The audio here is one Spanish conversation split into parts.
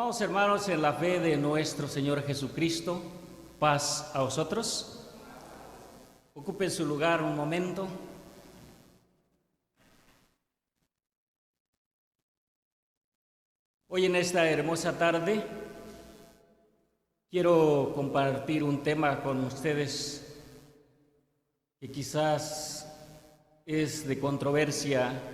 Amados hermanos, en la fe de nuestro Señor Jesucristo, paz a vosotros. Ocupen su lugar un momento. Hoy en esta hermosa tarde quiero compartir un tema con ustedes que quizás es de controversia,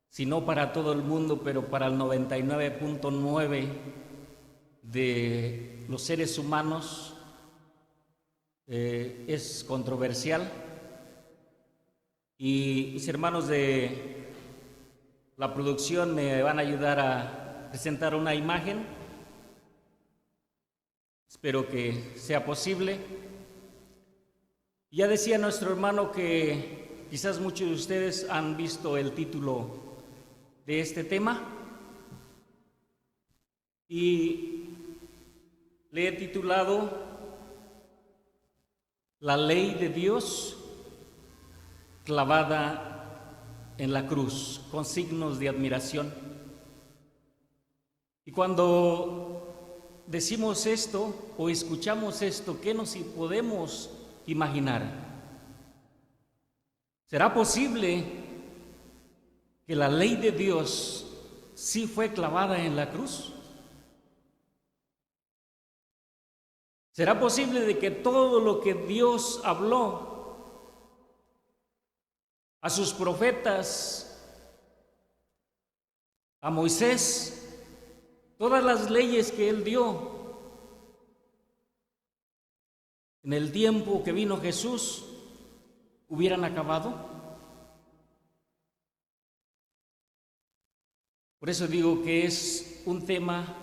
si no para todo el mundo, pero para el 99.9 de los seres humanos es controversial. Y mis hermanos de la producción me van a ayudar a presentar una imagen. Espero que sea posible. Ya decía nuestro hermano que quizás muchos de ustedes han visto el título de este tema y le he titulado La ley de Dios clavada en la cruz, con signos de admiración. Y cuando decimos esto o escuchamos esto, ¿qué nos podemos imaginar? ¿Será posible que la ley de Dios sí fue clavada en la cruz? ¿Será posible de que todo lo que Dios habló a sus profetas, a Moisés, todas las leyes que Él dio en el tiempo que vino Jesús, hubieran acabado? Por eso digo que es un tema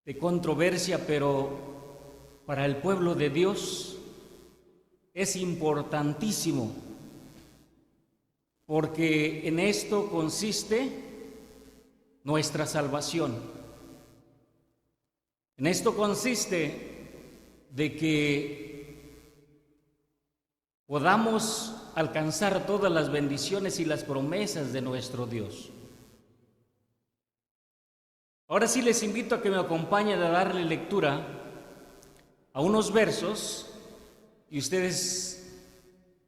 de controversia, pero para el pueblo de Dios es importantísimo, porque en esto consiste nuestra salvación. En esto consiste de que podamos alcanzar todas las bendiciones y las promesas de nuestro Dios. Ahora sí les invito a que me acompañen a darle lectura a unos versos y ustedes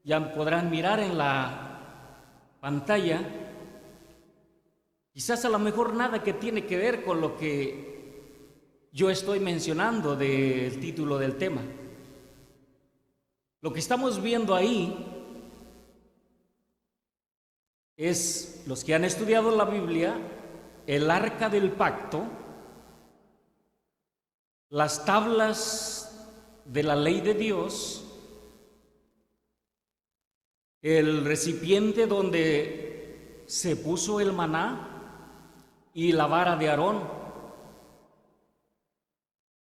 ya podrán mirar en la pantalla. Quizás a lo mejor nada que tiene que ver con lo que yo estoy mencionando del título del tema. Lo que estamos viendo ahí es, los que han estudiado la Biblia, el arca del pacto, las tablas de la ley de Dios, el recipiente donde se puso el maná y la vara de Aarón,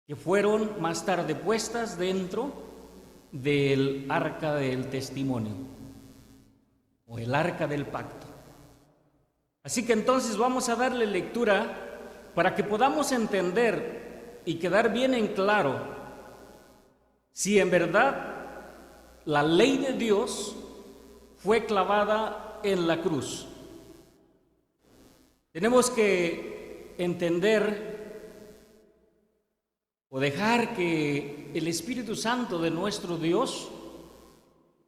que fueron más tarde puestas dentro del arca del testimonio o el arca del pacto. Así que entonces vamos a darle lectura para que podamos entender y quedar bien en claro si en verdad la ley de Dios fue clavada en la cruz. Tenemos que entender o dejar que el Espíritu Santo de nuestro Dios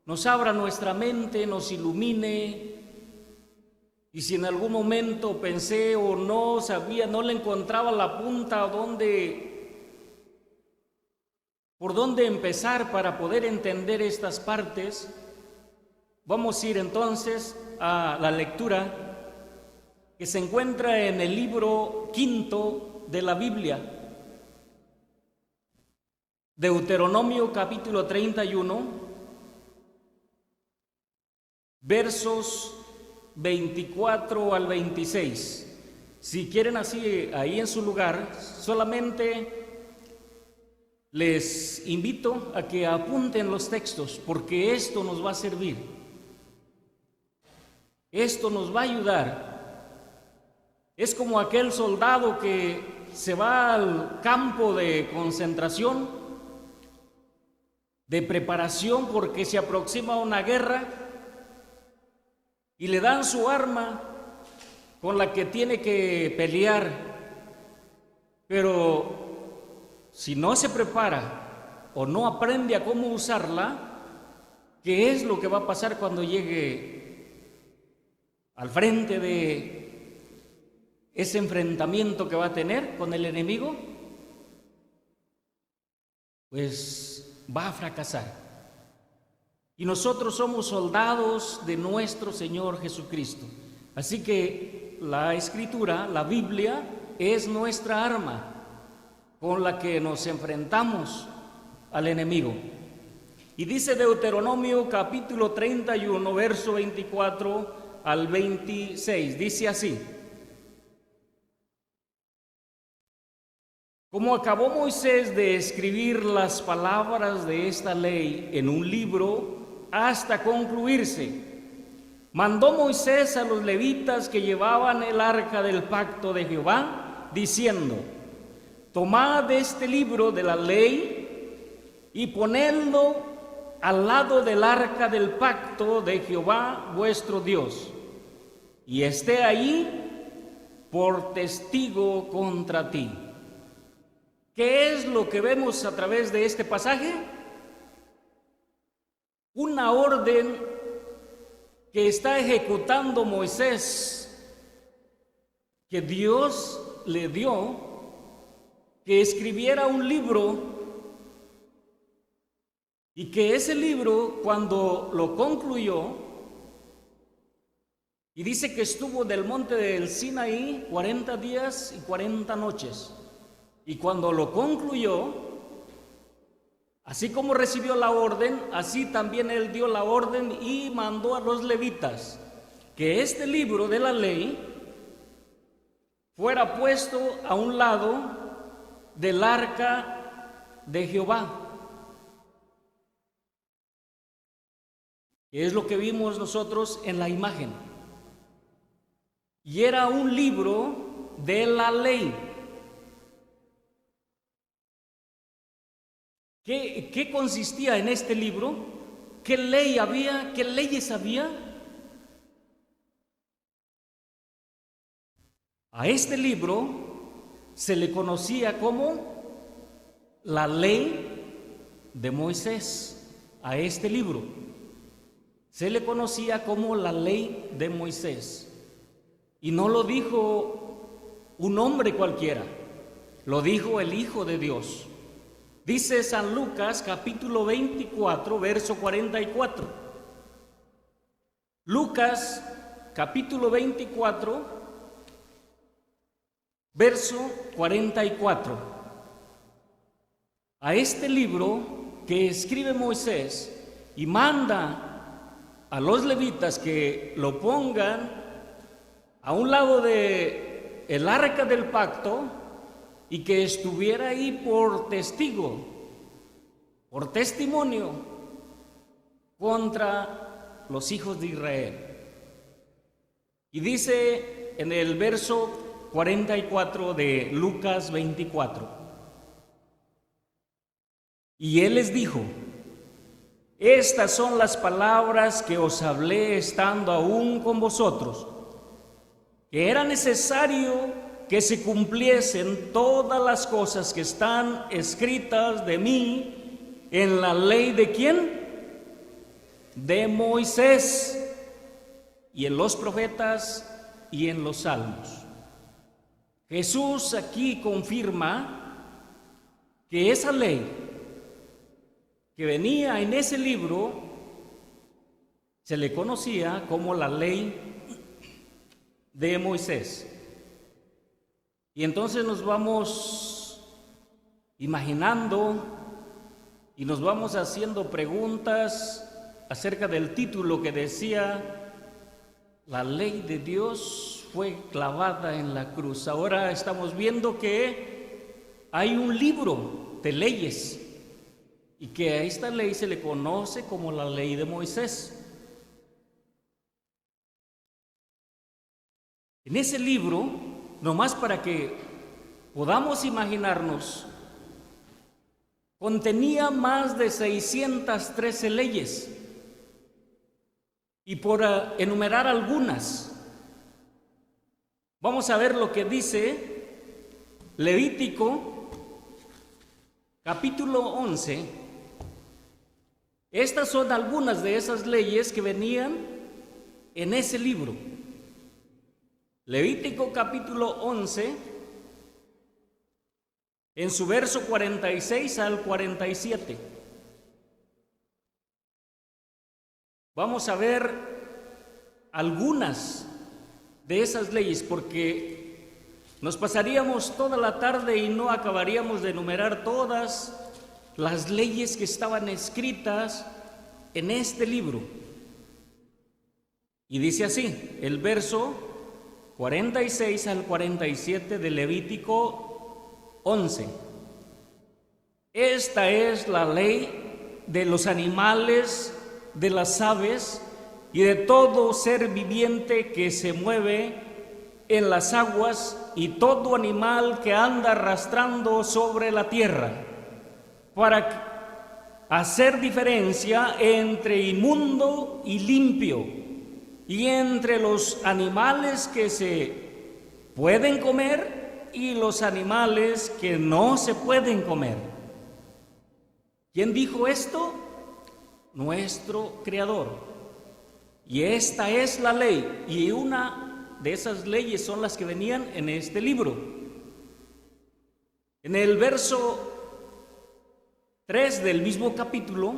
nos abra nuestra mente, nos ilumine. Y si en algún momento pensé o no sabía, no le encontraba la punta por dónde empezar para poder entender estas partes, vamos a ir entonces a la lectura que se encuentra en el libro 5 de la Biblia, Deuteronomio capítulo 31, versos 24 al 26. Si quieren así ahí en su lugar, solamente les invito a que apunten los textos, porque esto nos va a servir. Esto nos va a ayudar. Es como aquel soldado que se va al campo de concentración, de preparación porque se aproxima una guerra, y le dan su arma con la que tiene que pelear, pero si no se prepara o no aprende a cómo usarla, ¿qué es lo que va a pasar cuando llegue al frente de ese enfrentamiento que va a tener con el enemigo? Pues va a fracasar. Y nosotros somos soldados de nuestro Señor Jesucristo. Así que la Escritura, la Biblia, es nuestra arma con la que nos enfrentamos al enemigo. Y dice Deuteronomio capítulo 31, verso 24 al 26, dice así: como acabó Moisés de escribir las palabras de esta ley en un libro hasta concluirse, mandó Moisés a los levitas que llevaban el arca del pacto de Jehová, diciendo: tomad este libro de la ley y ponedlo al lado del arca del pacto de Jehová vuestro Dios, y esté ahí por testigo contra ti. ¿Qué es lo que vemos a través de este pasaje? Una orden que está ejecutando Moisés, que Dios le dio, que escribiera un libro, y que ese libro, cuando lo concluyó, y dice que estuvo del monte del Sinaí 40 días y 40 noches, y cuando lo concluyó, así como recibió la orden, así también él dio la orden y mandó a los levitas que este libro de la ley fuera puesto a un lado del arca de Jehová. Es lo que vimos nosotros en la imagen. Y era un libro de la ley. ¿Qué consistía en este libro? ¿Qué ley había? ¿Qué leyes había? A este libro se le conocía como la ley de Moisés. A este libro se le conocía como la ley de Moisés. Y no lo dijo un hombre cualquiera, lo dijo el Hijo de Dios. Dice San Lucas capítulo 24, verso 44. Lucas capítulo 24, verso 44. A este libro que escribe Moisés y manda a los levitas que lo pongan a un lado de el arca del pacto y que estuviera ahí por testigo, por testimonio contra los hijos de Israel. Y dice en el verso 44 de Lucas 24: y él les dijo: estas son las palabras que os hablé estando aún con vosotros, que era necesario que se cumpliesen todas las cosas que están escritas de mí en la ley de ¿quién? De Moisés, y en los profetas y en los salmos. Jesús aquí confirma que esa ley que venía en ese libro se le conocía como la ley de Moisés. Y entonces nos vamos imaginando y nos vamos haciendo preguntas acerca del título que decía: la ley de Dios fue clavada en la cruz. Ahora estamos viendo que hay un libro de leyes y que a esta ley se le conoce como la ley de Moisés. En ese libro, nomás para que podamos imaginarnos, contenía más de 613 leyes. Y por enumerar algunas, Vamos a ver lo que dice Levítico, capítulo 11. Estas son algunas de esas leyes que venían en ese libro. Levítico capítulo 11, en su verso 46 al 47. Vamos a ver algunas de esas leyes, porque nos pasaríamos toda la tarde y no acabaríamos de enumerar todas las leyes que estaban escritas en este libro. Y dice así, el verso 46 al 47 de Levítico 11. Esta es la ley de los animales, de las aves y de todo ser viviente que se mueve en las aguas y todo animal que anda arrastrando sobre la tierra, para hacer diferencia entre inmundo y limpio, y entre los animales que se pueden comer y los animales que no se pueden comer. ¿Quién dijo esto? Nuestro Creador. Y esta es la ley, y una de esas leyes son las que venían en este libro. En el verso 3 del mismo capítulo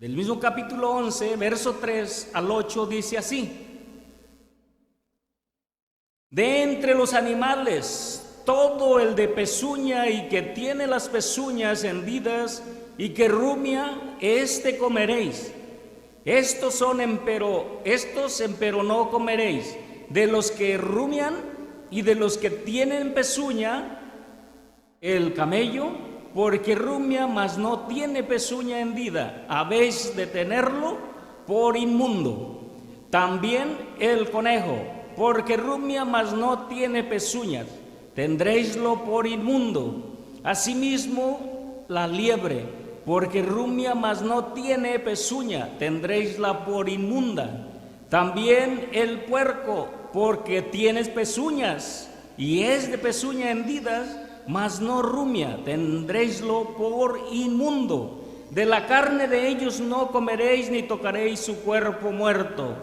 11, verso 3 al 8, dice así: de entre los animales, todo el de pezuña y que tiene las pezuñas hendidas y que rumia, este comeréis. Estos empero no comeréis. De los que rumian y de los que tienen pezuña, el camello, porque rumia, mas no tiene pezuña hendida, habéis de tenerlo por inmundo. También el conejo, porque rumia, mas no tiene pezuñas, tendréislo por inmundo. Asimismo la liebre, porque rumia, mas no tiene pezuña, tendréisla por inmunda. También el puerco, porque tienes pezuñas y es de pezuña hendidas, mas no rumia, tendréislo por inmundo. De la carne de ellos no comeréis ni tocaréis su cuerpo muerto,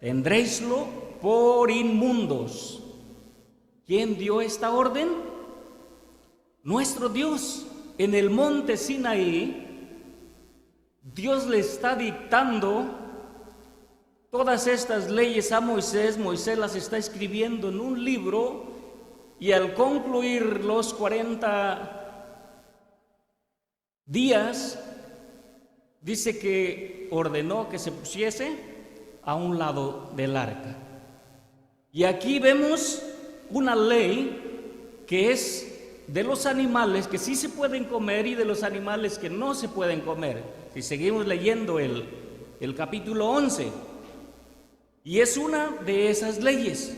tendréislo por inmundos. ¿Quién dio esta orden? Nuestro Dios. En el monte Sinaí, Dios le está dictando todas estas leyes a Moisés. Moisés las está escribiendo en un libro, y al concluir los 40 días, dice que ordenó que se pusiese a un lado del arca. Y aquí vemos una ley que es de los animales que sí se pueden comer y de los animales que no se pueden comer. Si seguimos leyendo el capítulo 11, y es una de esas leyes.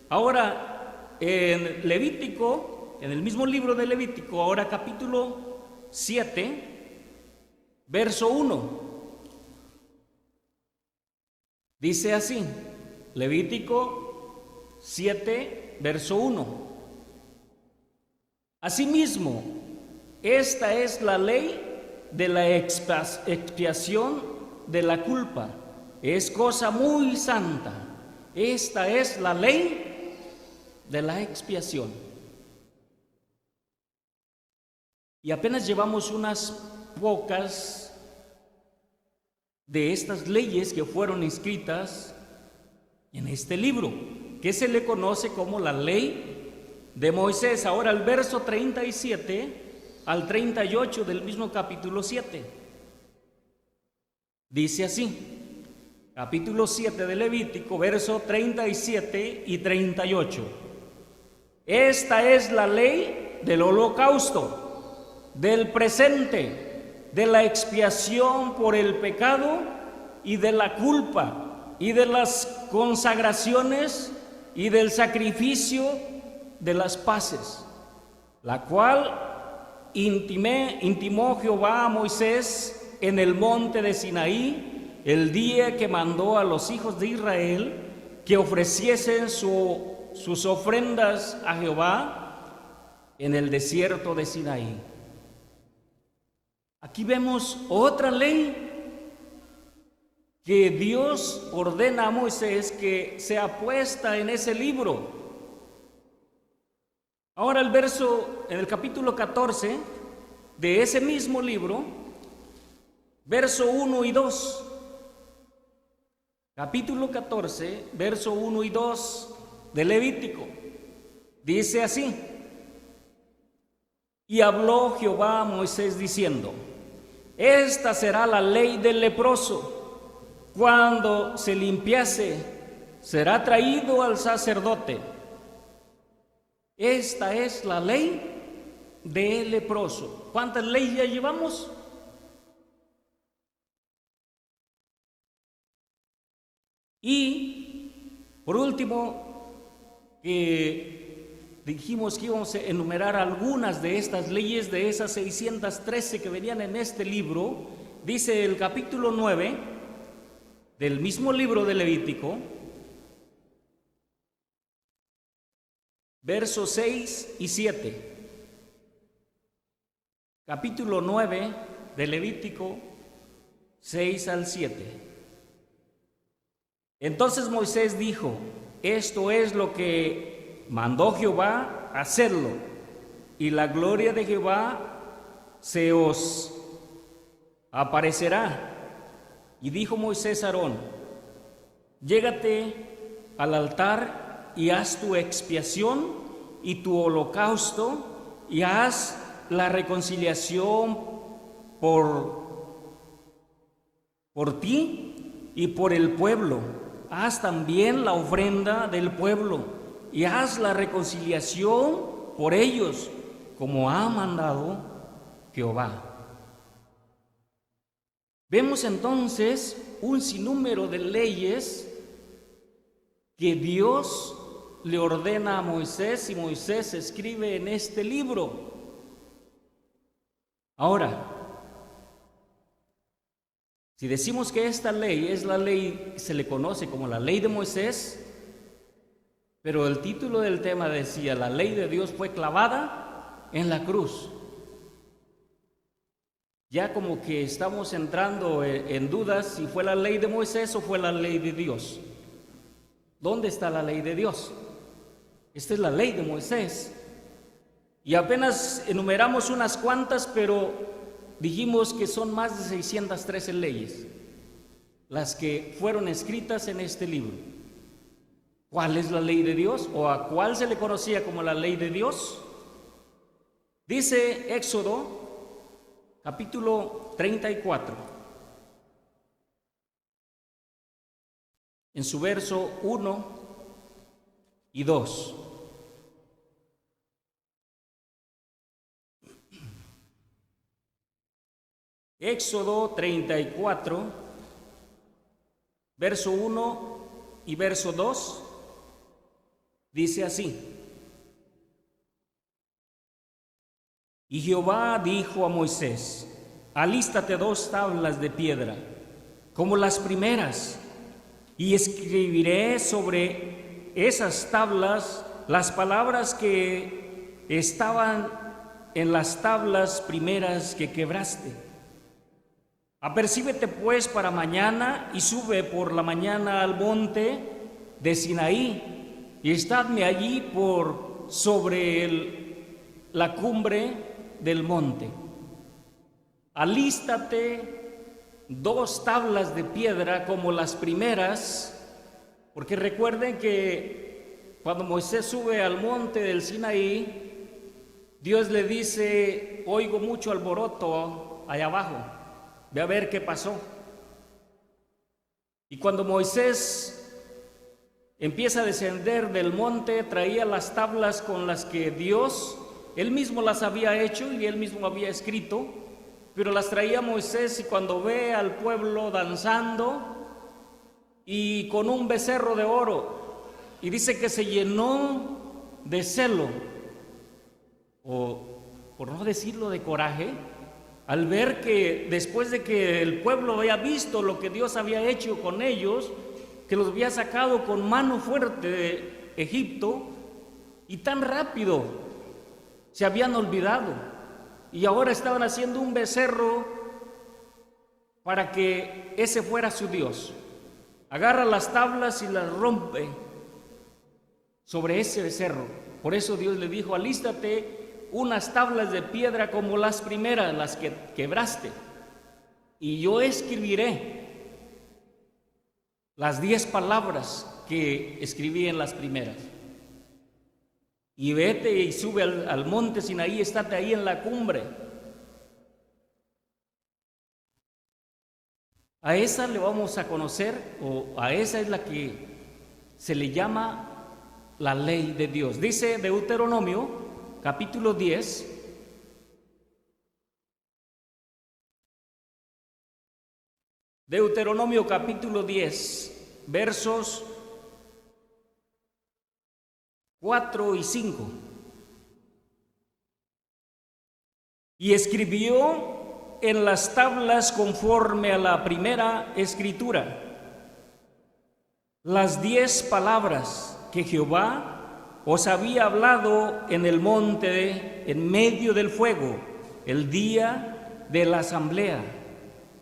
Ahora, en Levítico, en el mismo libro de Levítico, ahora capítulo 7, verso 1, dice así, Levítico 7, verso 1. Asimismo, esta es la ley de la expiación de la culpa. Es cosa muy santa. Esta es la ley de la expiación. Y apenas llevamos unas pocas de estas leyes que fueron inscritas en este libro, que se le conoce como la ley de Moisés. Ahora el verso 37 al 38 del mismo capítulo 7. Dice así, capítulo 7 de Levítico, verso 37 y 38. Esta es la ley del holocausto, del presente, de la expiación por el pecado y de la culpa, y de las consagraciones y del sacrificio de las paces, la cual intimó Jehová a Moisés en el monte de Sinaí el día que mandó a los hijos de Israel que ofreciesen sus ofrendas a Jehová en el desierto de Sinaí. Aquí vemos otra ley que Dios ordena a Moisés que sea puesta en ese libro. Ahora en el capítulo 14 de ese mismo libro, verso 1 y 2. Capítulo 14, verso 1 y 2 de Levítico. Dice así: y habló Jehová a Moisés diciendo: esta será la ley del leproso. Cuando se limpiase, será traído al sacerdote. Esta es la ley del leproso. ¿Cuántas leyes ya llevamos? Y por último, dijimos que íbamos a enumerar algunas de estas leyes, de esas 613 que venían en este libro. Dice el capítulo 9 del mismo libro de Levítico, versos 6 y 7. Capítulo 9 de Levítico, 6 al 7. Entonces Moisés dijo: esto es lo que mandó Jehová hacerlo, y la gloria de Jehová se os aparecerá. Y dijo Moisés a Aarón: llégate al altar y haz tu expiación y tu holocausto, y haz la reconciliación por ti y por el pueblo. Haz también la ofrenda del pueblo y haz la reconciliación por ellos, como ha mandado Jehová. Vemos entonces un sinnúmero de leyes que Dios le ordena a Moisés, y Moisés escribe en este libro. Ahora, si decimos que esta ley es la ley, se le conoce como la ley de Moisés, pero el título del tema decía: la ley de Dios fue clavada en la cruz. Ya como que estamos entrando en dudas si fue la ley de Moisés o fue la ley de Dios. ¿Dónde está la ley de Dios? Esta es la ley de Moisés. Y apenas enumeramos unas cuantas, pero dijimos que son más de 613 leyes las que fueron escritas en este libro. ¿Cuál es la ley de Dios? ¿O a cuál se le conocía como la ley de Dios? Dice Éxodo capítulo 34, en su verso 1 y 2. Éxodo 34, verso 1 y verso 2, dice así: y Jehová dijo a Moisés: alístate 2 tablas de piedra, como las primeras, y escribiré sobre esas tablas las palabras que estaban en las tablas primeras que quebraste. Apercíbete pues para mañana y sube por la mañana al monte de Sinaí, y estadme allí por sobre la cumbre del monte. Alístate 2 tablas de piedra como las primeras, porque recuerden que cuando Moisés sube al monte del Sinaí, Dios le dice: oigo mucho alboroto allá abajo, ve a ver qué pasó. Y cuando Moisés empieza a descender del monte, traía las tablas con las que Dios, él mismo las había hecho y él mismo había escrito, pero las traía Moisés, y cuando ve al pueblo danzando y con un becerro de oro, y dice que se llenó de celo, o por no decirlo de coraje, al ver que después de que el pueblo había visto lo que Dios había hecho con ellos, que los había sacado con mano fuerte de Egipto, y tan rápido se habían olvidado, y ahora estaban haciendo un becerro para que ese fuera su Dios. Agarra las tablas y las rompe sobre ese becerro. Por eso Dios le dijo: alístate unas tablas de piedra como las primeras, las que quebraste, y yo escribiré las 10 palabras que escribí en las primeras. Y vete y sube al monte Sinaí, estate ahí en la cumbre. A esa le vamos a conocer, o a esa es la que se le llama la ley de Dios. Dice Deuteronomio, capítulo 10, Deuteronomio capítulo 10, versos 4 y 5. Y escribió en las tablas conforme a la primera escritura las 10 palabras que Jehová os había hablado en el monte en medio del fuego el día de la asamblea.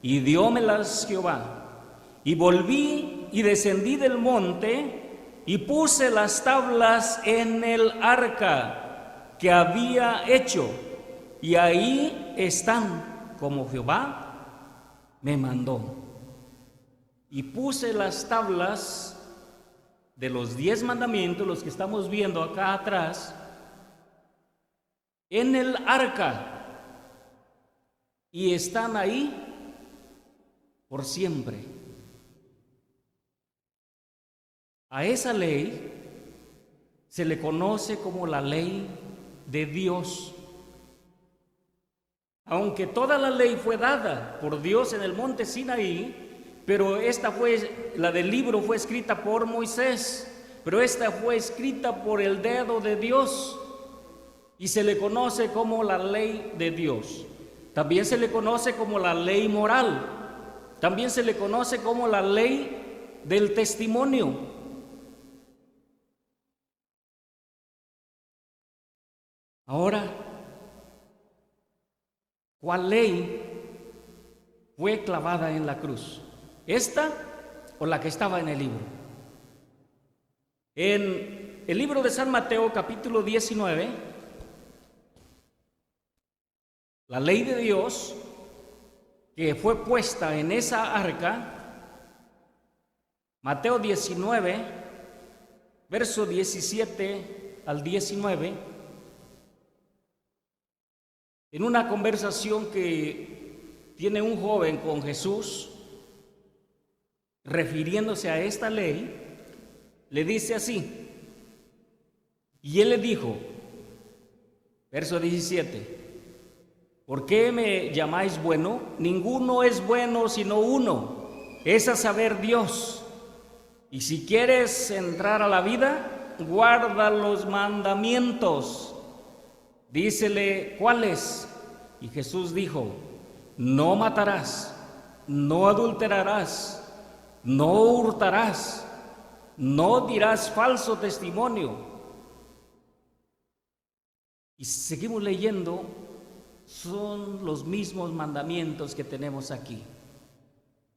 Y diómelas Jehová. Y volví y descendí del monte y puse las tablas en el arca que había hecho, y ahí están como Jehová me mandó. Y puse las tablas de los 10 mandamientos, los que estamos viendo acá atrás, en el arca, y están ahí por siempre. A esa ley se le conoce como la ley de Dios. Aunque toda la ley fue dada por Dios en el monte Sinaí, pero la del libro fue escrita por Moisés, pero esta fue escrita por el dedo de Dios, y se le conoce como la ley de Dios. También se le conoce como la ley moral. También se le conoce como la ley del testimonio. Ahora, ¿cuál ley fue clavada en la cruz? ¿Esta o la que estaba en el libro? En el libro de San Mateo, capítulo 19, la ley de Dios que fue puesta en esa arca, Mateo 19, verso 17 al 19, en una conversación que tiene un joven con Jesús, refiriéndose a esta ley, le dice así: y él le dijo, verso 17, ¿por qué me llamáis bueno? Ninguno es bueno sino uno, es a saber, Dios. Y si quieres entrar a la vida, guarda los mandamientos. Dícele, ¿cuáles? Y Jesús dijo, no matarás, no adulterarás, no hurtarás, no dirás falso testimonio. Y seguimos leyendo. Son los mismos mandamientos que tenemos aquí.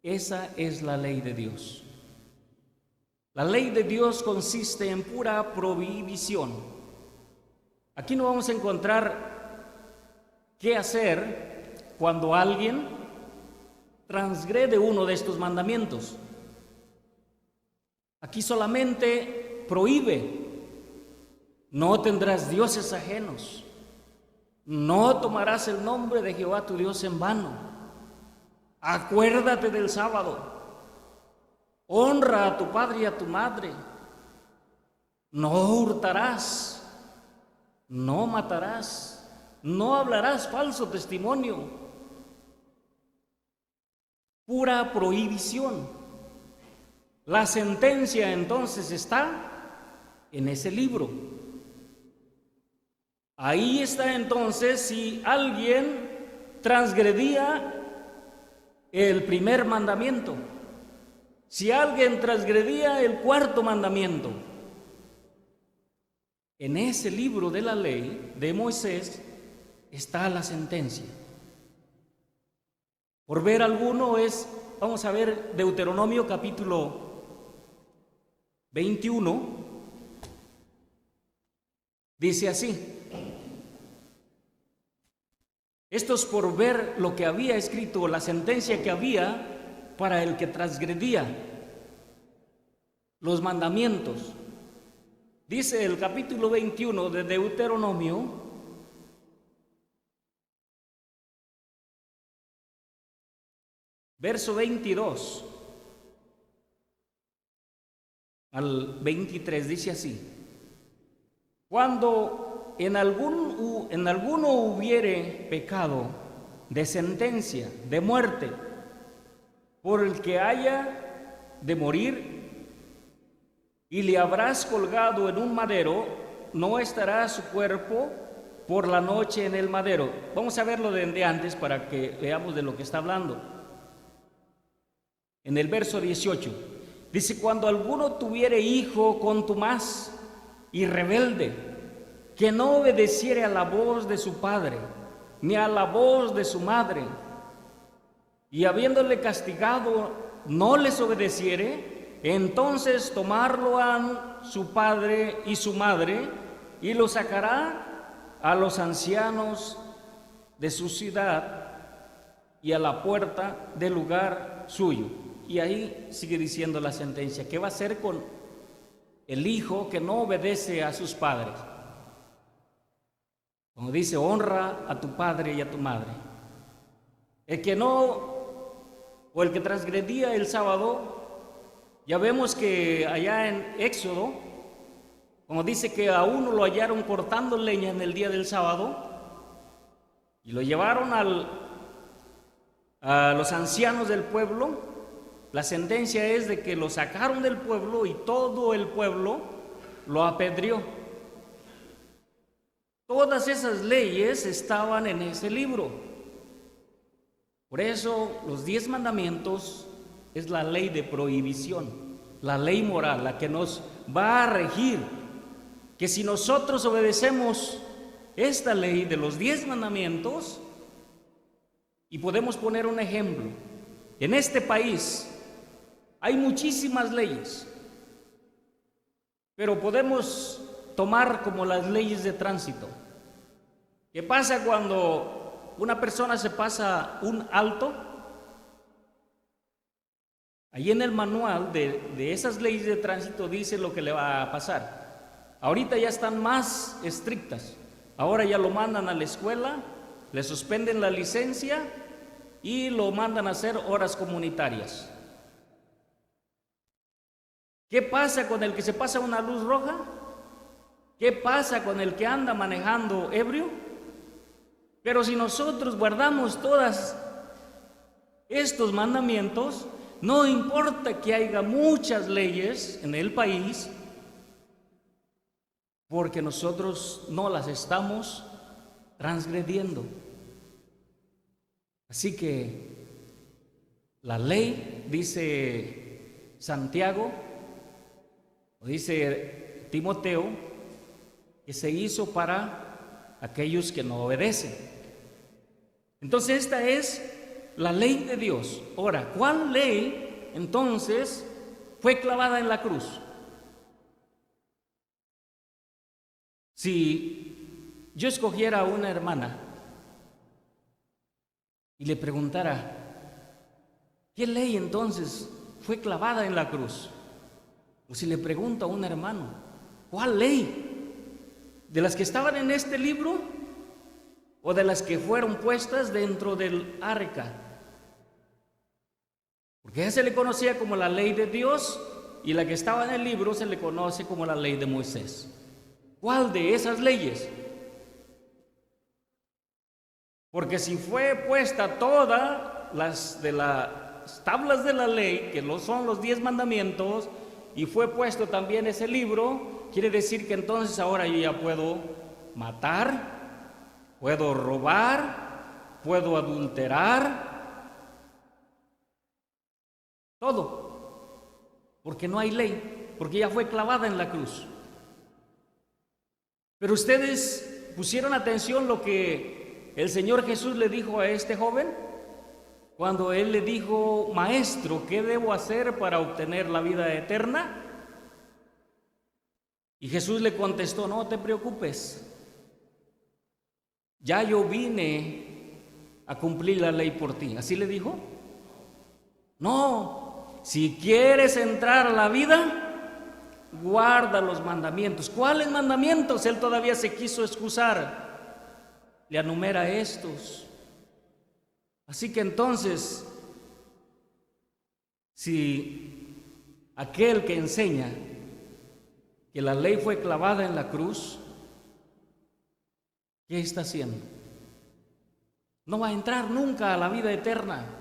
Esa es la ley de Dios. La ley de Dios consiste en pura prohibición. Aquí no vamos a encontrar qué hacer cuando alguien transgrede uno de estos mandamientos. Aquí solamente prohíbe: no tendrás dioses ajenos. No tomarás el nombre de Jehová tu Dios en vano. Acuérdate del sábado. Honra a tu padre y a tu madre. No hurtarás. No matarás. No hablarás falso testimonio. Pura prohibición. La sentencia entonces está en ese libro. Ahí está entonces si alguien transgredía el primer mandamiento. Si alguien transgredía el cuarto mandamiento, en ese libro de la ley de Moisés está la sentencia. Por ver alguno vamos a ver Deuteronomio capítulo 21, dice así: esto es por ver lo que había escrito, la sentencia que había para el que transgredía los mandamientos. Dice el capítulo 21 de Deuteronomio, verso 22 al 23, dice así: cuando en alguno hubiere pecado de sentencia de muerte por el que haya de morir, y le habrás colgado en un madero, no estará su cuerpo por la noche en el madero. Vamos a verlo desde antes para que veamos de lo que está hablando. En el verso 18 dice: cuando alguno tuviere hijo contumaz y rebelde, que no obedeciere a la voz de su padre, ni a la voz de su madre, y habiéndole castigado no les obedeciere, entonces tomarlo han su padre y su madre, y lo sacará a los ancianos de su ciudad y a la puerta del lugar suyo. Y ahí sigue diciendo la sentencia: ¿qué va a hacer con el hijo que no obedece a sus padres? Como dice, honra a tu padre y a tu madre. El que no, o el que transgredía el sábado, ya vemos que allá en Éxodo, como dice que a uno lo hallaron cortando leña en el día del sábado, y lo llevaron a los ancianos del pueblo. La sentencia es de que lo sacaron del pueblo y todo el pueblo lo apedreó. Todas esas leyes estaban en ese libro. Por eso los 10 mandamientos es la ley de prohibición, la ley moral, la que nos va a regir. Que si nosotros obedecemos esta ley de los 10 mandamientos, y podemos poner un ejemplo, en este país hay muchísimas leyes, pero podemos tomar como las leyes de tránsito. ¿Qué pasa cuando una persona se pasa un alto? Allí en el manual de esas leyes de tránsito dice lo que le va a pasar. Ahorita ya están más estrictas. Ahora ya lo mandan a la escuela, le suspenden la licencia y lo mandan a hacer horas comunitarias. ¿Qué pasa con el que se pasa una luz roja? ¿Qué pasa con el que anda manejando ebrio? Pero si nosotros guardamos todos estos mandamientos, no importa que haya muchas leyes en el país, porque nosotros no las estamos transgrediendo. Así que la ley, dice Santiago, o dice Timoteo, que se hizo para aquellos que no obedecen. Entonces esta es la ley de Dios. Ahora, ¿cuál ley entonces fue clavada en la cruz? Si yo escogiera a una hermana y le preguntara, ¿qué ley entonces fue clavada en la cruz? O si le pregunto a un hermano, ¿cuál ley? ¿De las que estaban en este libro o de las que fueron puestas dentro del arca? Porque esa se le conocía como la ley de Dios y la que estaba en el libro se le conoce como la ley de Moisés. ¿Cuál de esas leyes? Porque si fue puesta todas las de las tablas de la ley, que no son los 10 mandamientos, y fue puesto también ese libro, quiere decir que entonces ahora yo ya puedo matar, puedo robar, puedo adulterar, todo. porque no hay ley, porque ya fue clavada en la cruz. Pero ustedes pusieron atención lo que el Señor Jesús le dijo a este joven cuando él le dijo: Maestro, ¿qué debo hacer para obtener la vida eterna? Y Jesús le contestó: no te preocupes, ya yo vine a cumplir la ley por ti. ¿Así le dijo? No, si quieres entrar a la vida, guarda los mandamientos. ¿Cuáles mandamientos? Él todavía se quiso excusar. Le enumera estos. Así que entonces, si aquel que enseña que la ley fue clavada en la cruz, ¿qué está haciendo? No va a entrar nunca a la vida eterna.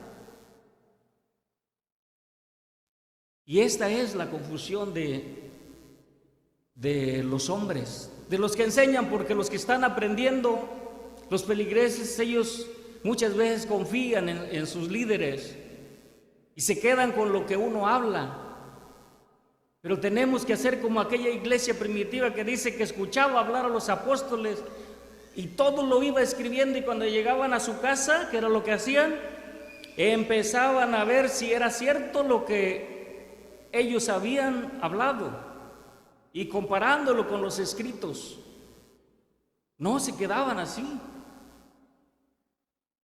Y esta es la confusión de los hombres, de los que enseñan, porque los que están aprendiendo, los feligreses, ellos muchas veces confían en sus líderes y se quedan con lo que uno habla. Pero tenemos que hacer como aquella iglesia primitiva que dice que escuchaba hablar a los apóstoles y todo lo iba escribiendo, y cuando llegaban a su casa, ¿qué era lo que hacían? Empezaban a ver si era cierto lo que ellos habían hablado y comparándolo con los escritos. No se quedaban así.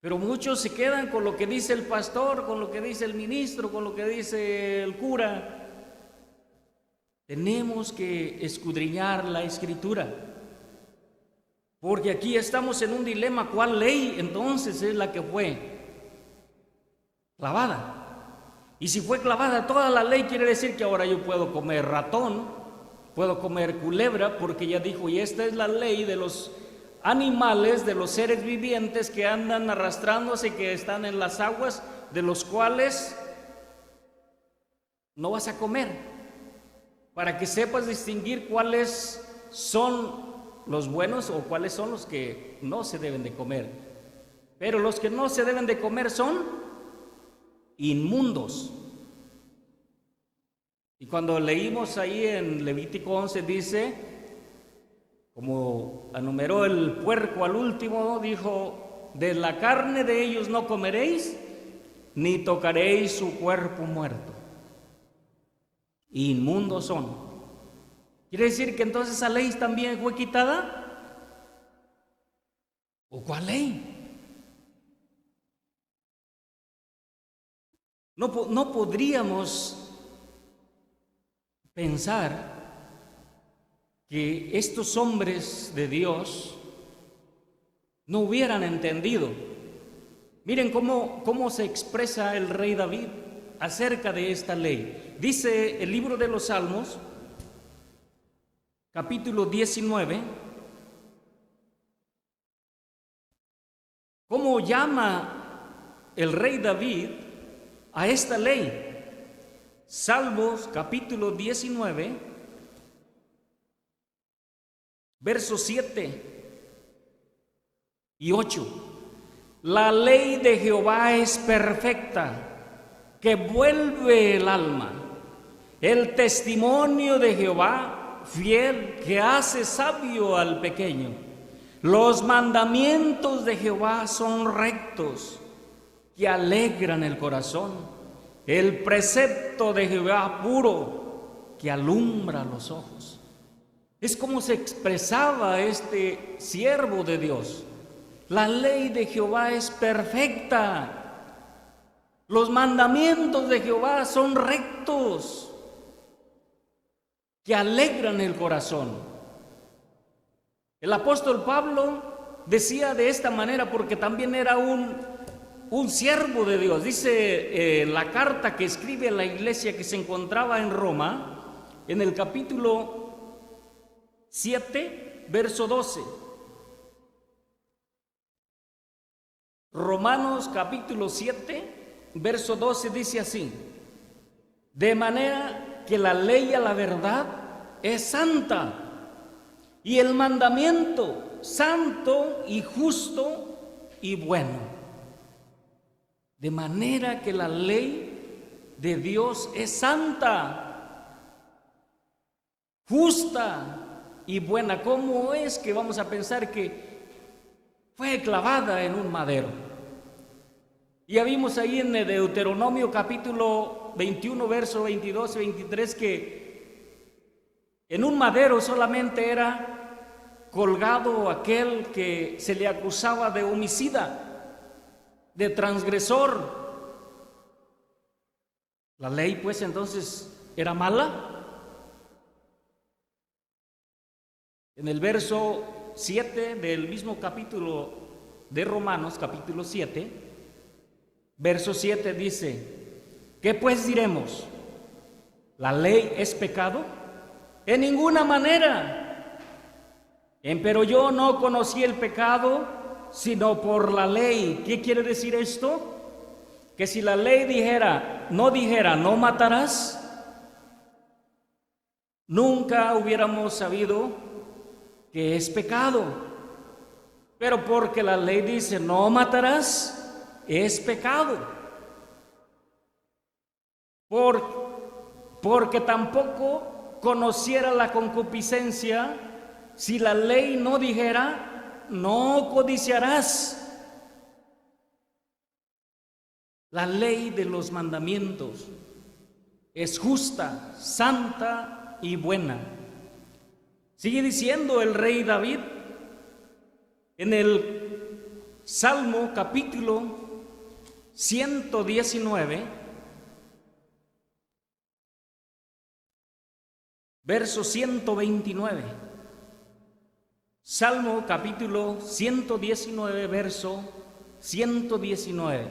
Pero muchos se quedan con lo que dice el pastor, con lo que dice el ministro, con lo que dice el cura. Tenemos que escudriñar la escritura, porque aquí estamos en un dilema. ¿Cuál ley entonces es la que fue clavada? Y si fue clavada toda la ley, quiere decir que ahora yo puedo comer ratón, puedo comer culebra, porque ya dijo: y esta es la ley de los animales, de los seres vivientes que andan arrastrándose, que están en las aguas, de los cuales no vas a comer, para que sepas distinguir cuáles son los buenos o cuáles son los que no se deben de comer. Pero los que no se deben de comer son inmundos. Y cuando leímos ahí en Levítico 11 dice, como enumeró el puerco al último, dijo: de la carne de ellos no comeréis, ni tocaréis su cuerpo muerto. Inmundos son. ¿Quiere decir que entonces esa ley también fue quitada? ¿O cuál ley? No podríamos pensar que estos hombres de Dios no hubieran entendido. Miren cómo se expresa el rey David acerca de esta ley. Dice el libro de los Salmos, capítulo 19, cómo llama el rey David a esta ley. Salmos capítulo 19, versos 7 y 8. La ley de Jehová es perfecta, que vuelve el alma. El testimonio de Jehová fiel, que hace sabio al pequeño. Los mandamientos de Jehová son rectos, que alegran el corazón. El precepto de Jehová puro, que alumbra los ojos. Es como se expresaba este siervo de Dios. La ley de Jehová es perfecta. Los mandamientos de Jehová son rectos, que alegran el corazón. El apóstol Pablo decía de esta manera porque también era un siervo de Dios. Dice la carta que escribe a la iglesia que se encontraba en Roma, en el capítulo 7, verso 12. Romanos capítulo 7, verso 12 dice así: de manera que la ley a la verdad es santa, y el mandamiento santo y justo y bueno. De manera que la ley de Dios es santa. justa y buena. ¿Cómo es que vamos a pensar que fue clavada en un madero? Ya vimos ahí en Deuteronomio capítulo 21, verso 22 y 23 que en un madero solamente era colgado aquel que se le acusaba de homicida, de transgresor. La ley, pues, entonces era mala. En el verso 7 del mismo capítulo de Romanos, capítulo 7, verso 7 dice: ¿qué pues diremos? ¿La ley es pecado? En ninguna manera. Pero yo no conocí el pecado sino por la ley. ¿Qué quiere decir esto? Que si la ley no dijera no matarás, nunca hubiéramos sabido que es pecado. Pero porque la ley dice no matarás, es pecado. Porque tampoco conociera la concupiscencia si la ley no dijera no codiciarás. La ley de los mandamientos es justa, santa y buena. Sigue diciendo el rey David en el Salmo capítulo 119, verso 129. Salmo capítulo 119, verso 119.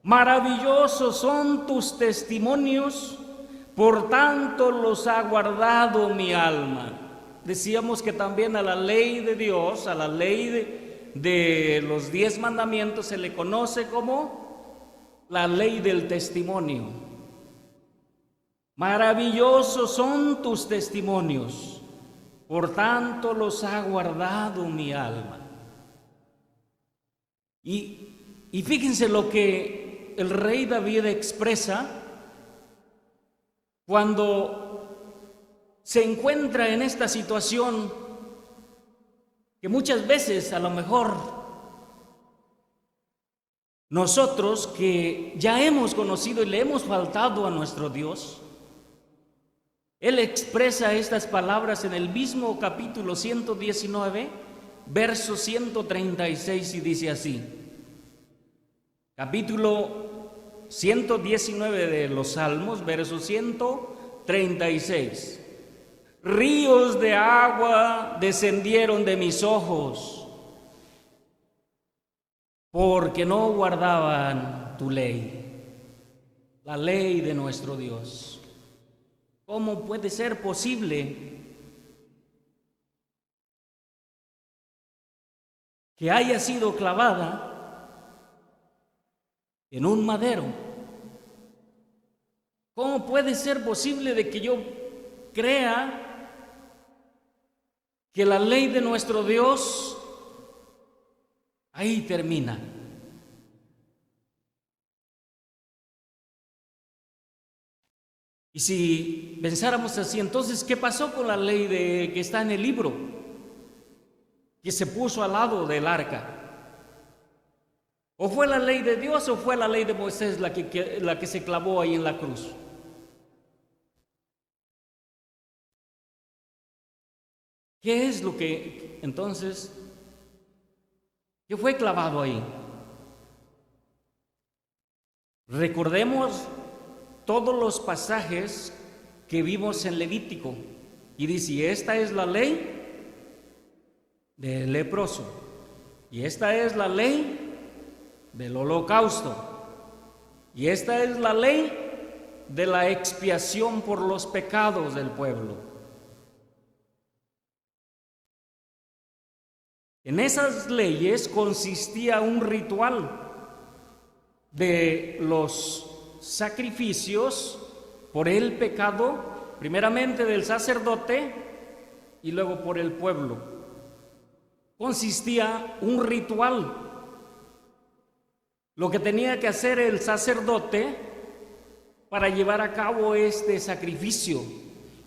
Maravillosos son tus testimonios, por tanto los ha guardado mi alma. Decíamos que también a la ley de Dios, a la ley de los 10 mandamientos se le conoce como la ley del testimonio. Maravillosos son tus testimonios, por tanto los ha guardado mi alma. Y fíjense lo que el rey David expresa cuando se encuentra en esta situación que muchas veces a lo mejor nosotros que ya hemos conocido y le hemos faltado a nuestro Dios, él expresa estas palabras en el mismo capítulo 119, verso 136 y dice así. Capítulo 119 de los Salmos, verso 136. Ríos de agua descendieron de mis ojos, porque no guardaban tu ley, la ley de nuestro Dios. ¿Cómo puede ser posible que haya sido clavada en un madero? ¿Cómo puede ser posible de que yo crea que la ley de nuestro Dios ahí termina? Y si pensáramos así, entonces, ¿qué pasó con la ley que está en el libro, que se puso al lado del arca? ¿O fue la ley de Dios o fue la ley de Moisés la que se clavó ahí en la cruz? ¿Qué es lo que entonces, qué fue clavado ahí? Recordemos todos los pasajes que vimos en Levítico y dice, esta es la ley del leproso y esta es la ley del holocausto y esta es la ley de la expiación por los pecados del pueblo. En esas leyes consistía un ritual de los sacrificios por el pecado, primeramente del sacerdote y luego por el pueblo. Consistía un ritual. Lo que tenía que hacer el sacerdote para llevar a cabo este sacrificio.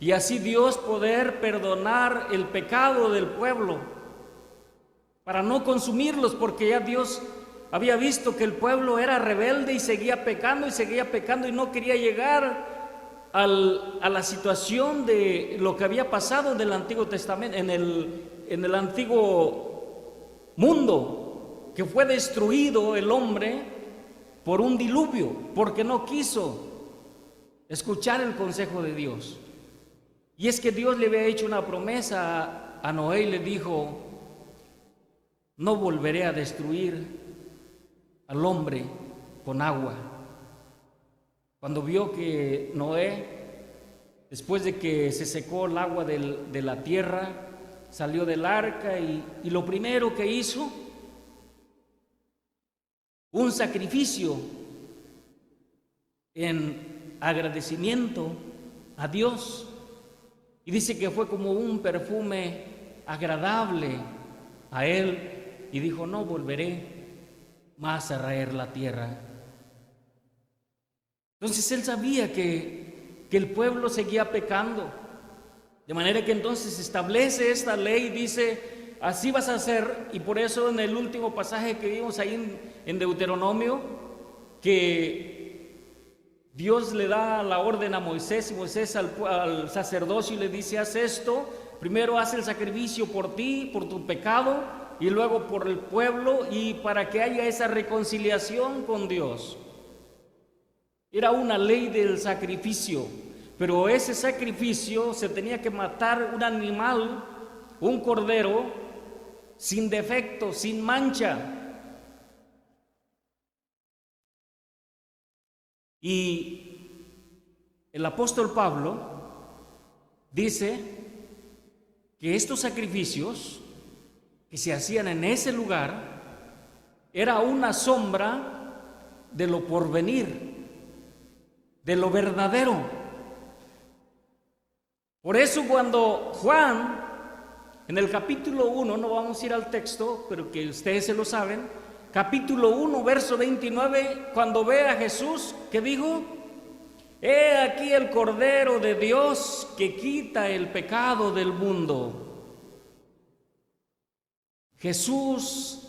y así Dios poder perdonar el pecado del pueblo, para no consumirlos, porque ya Dios había visto que el pueblo era rebelde y seguía pecando y no quería llegar a la situación de lo que había pasado en el Antiguo Testamento, en el antiguo mundo, que fue destruido el hombre por un diluvio, porque no quiso escuchar el consejo de Dios. Y es que Dios le había hecho una promesa a Noé y le dijo: no volveré a destruir al hombre con agua. Cuando vio que Noé, después de que se secó el agua de la tierra, salió del arca y lo primero que hizo, un sacrificio en agradecimiento a Dios. Y dice que fue como un perfume agradable a él, y dijo: no volveré más a raer la tierra. Entonces él sabía que el pueblo seguía pecando, de manera que entonces establece esta ley y dice: así vas a hacer. Y por eso en el último pasaje que vimos ahí en Deuteronomio, que Dios le da la orden a Moisés, y Moisés al sacerdocio, y le dice: haz esto, primero haz el sacrificio por ti, por tu pecado, y luego por el pueblo, y para que haya esa reconciliación con Dios. Era una ley del sacrificio, pero ese sacrificio se tenía que matar un animal, un cordero, sin defecto, sin mancha. Y el apóstol Pablo dice que estos sacrificios que se hacían en ese lugar era una sombra de lo porvenir, de lo verdadero. Por eso cuando Juan, en el capítulo 1, no vamos a ir al texto, pero que ustedes se lo saben, capítulo 1, verso 29, cuando ve a Jesús, ¿qué dijo? He aquí el Cordero de Dios que quita el pecado del mundo. Jesús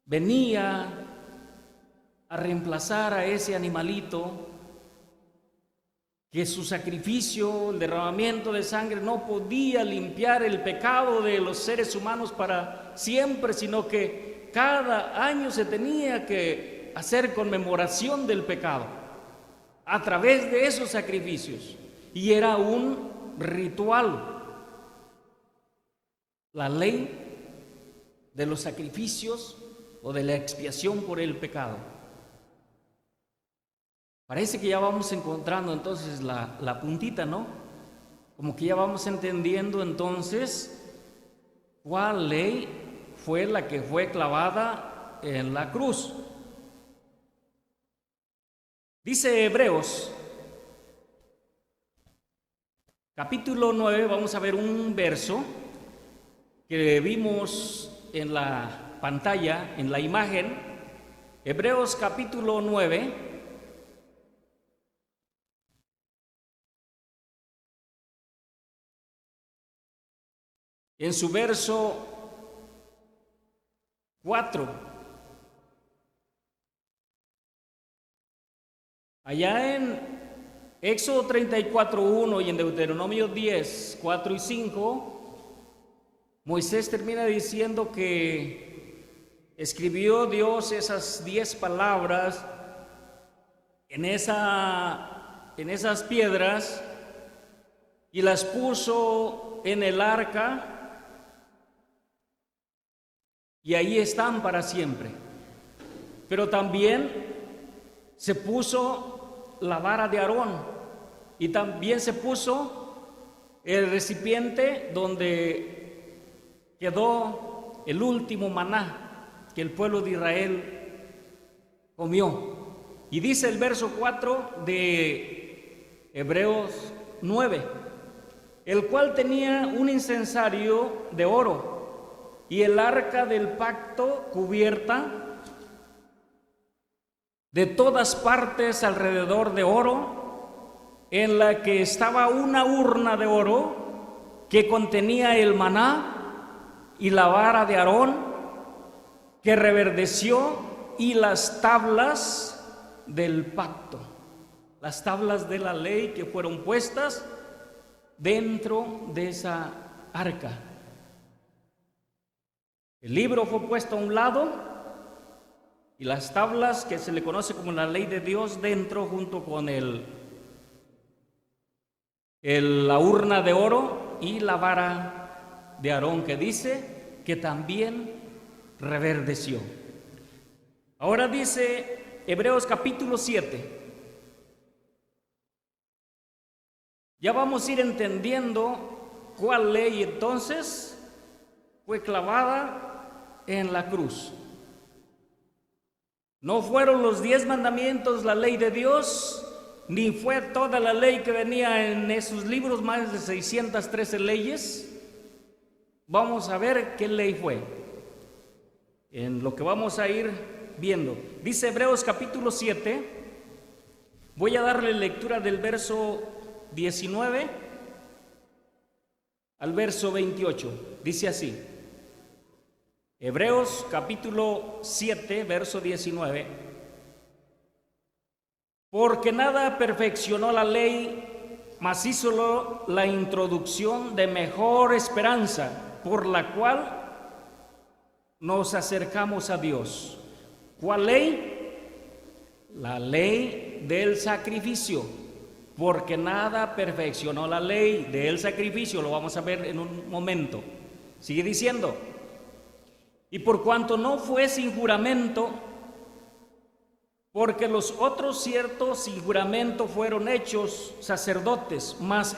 venía a reemplazar a ese animalito, que su sacrificio, el derramamiento de sangre, no podía limpiar el pecado de los seres humanos para siempre, sino que cada año se tenía que hacer conmemoración del pecado a través de esos sacrificios, y era un ritual. La ley de los sacrificios o de la expiación por el pecado. Parece que ya vamos encontrando entonces la puntita, ¿no? Como que ya vamos entendiendo entonces cuál ley fue la que fue clavada en la cruz. Dice Hebreos, capítulo 9, vamos a ver un verso que vimos en la pantalla, en la imagen. Hebreos capítulo 9, en su verso 4. Allá en Éxodo 34:1 y en Deuteronomio 10, 4 y 5, Moisés termina diciendo que escribió Dios esas 10 palabras en esas piedras y las puso en el arca, y ahí están para siempre. Pero también se puso la vara de Aarón, y también se puso el recipiente donde quedó el último maná que el pueblo de Israel comió. Y dice el verso 4 de Hebreos 9, el cual tenía un incensario de oro y el arca del pacto cubierta de todas partes alrededor de oro, en la que estaba una urna de oro que contenía el maná y la vara de Aarón que reverdeció y las tablas del pacto, las tablas de la ley que fueron puestas dentro de esa arca. El libro fue puesto a un lado y las tablas, que se le conoce como la ley de Dios, dentro, junto con la urna de oro y la vara de Aarón, que dice que también reverdeció. Ahora dice Hebreos capítulo 7. Ya vamos a ir entendiendo cuál ley entonces fue clavada en la cruz. No fueron los 10 mandamientos la ley de Dios, ni fue toda la ley que venía en esos libros, más de 613 leyes. Vamos a ver qué ley fue, en lo que vamos a ir viendo. Dice Hebreos capítulo 7, voy a darle lectura del verso 19 al verso 28. Dice así, Hebreos capítulo 7, verso 19. Porque nada perfeccionó la ley, mas hízolo la introducción de mejor esperanza, por la cual nos acercamos a Dios. ¿Cuál ley? La ley del sacrificio. Porque nada perfeccionó la ley del sacrificio, lo vamos a ver en un momento. Sigue diciendo, y por cuanto no fue sin juramento, porque los otros ciertos sin juramento fueron hechos sacerdotes, mas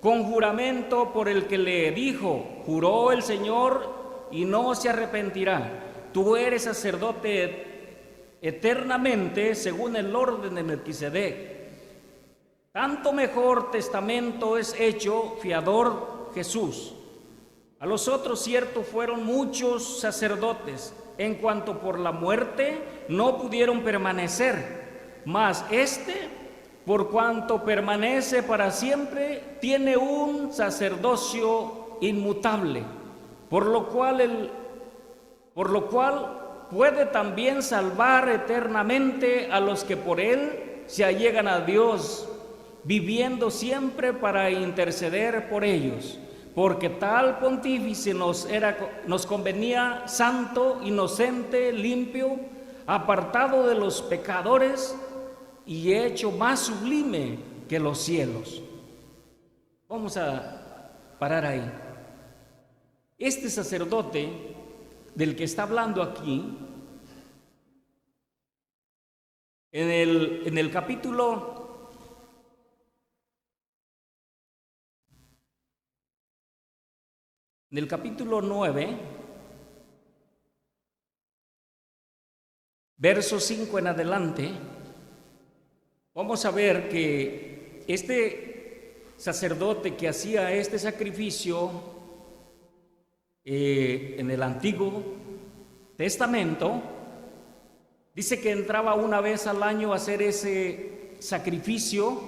con juramento por el que le dijo, juró el Señor y no se arrepentirá, tú eres sacerdote eternamente según el orden de Melquisedec. Tanto mejor testamento es hecho fiador Jesús. A los otros cierto fueron muchos sacerdotes, en cuanto por la muerte no pudieron permanecer, mas por cuanto permanece para siempre, tiene un sacerdocio inmutable, por lo cual puede también salvar eternamente a los que por él se allegan a Dios, viviendo siempre para interceder por ellos. Porque tal pontífice nos convenía santo, inocente, limpio, apartado de los pecadores y hecho más sublime que los cielos. Vamos a parar ahí. Este sacerdote del que está hablando aquí, en el capítulo 9, verso 5 en adelante, vamos a ver que este sacerdote que hacía este sacrificio en el Antiguo Testamento, dice que entraba una vez al año a hacer ese sacrificio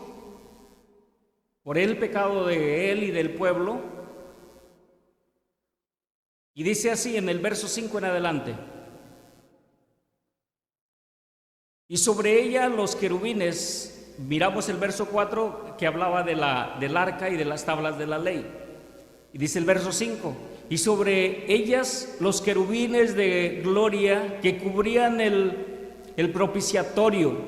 por el pecado de él y del pueblo. Y dice así en el verso 5 en adelante, y sobre ella los querubines, miramos el verso 4 que hablaba del arca y de las tablas de la ley, y dice el verso 5, y sobre ellas los querubines de gloria que cubrían el propiciatorio,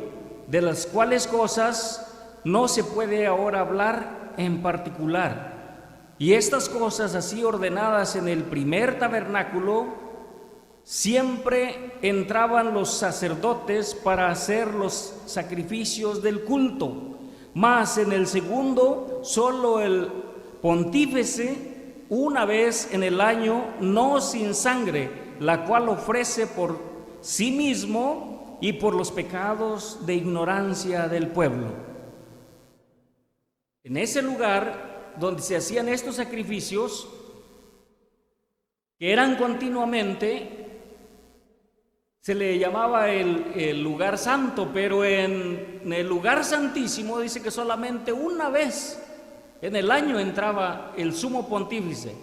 de las cuales cosas no se puede ahora hablar en particular. Y estas cosas así ordenadas en el primer tabernáculo, siempre entraban los sacerdotes para hacer los sacrificios del culto, mas en el segundo solo el pontífice una vez en el año, no sin sangre, la cual ofrece por sí mismo y por los pecados de ignorancia del pueblo. En ese lugar donde se hacían estos sacrificios, que eran continuamente, se le llamaba el lugar santo, pero en el lugar santísimo dice que solamente una vez en el año entraba el sumo pontífice.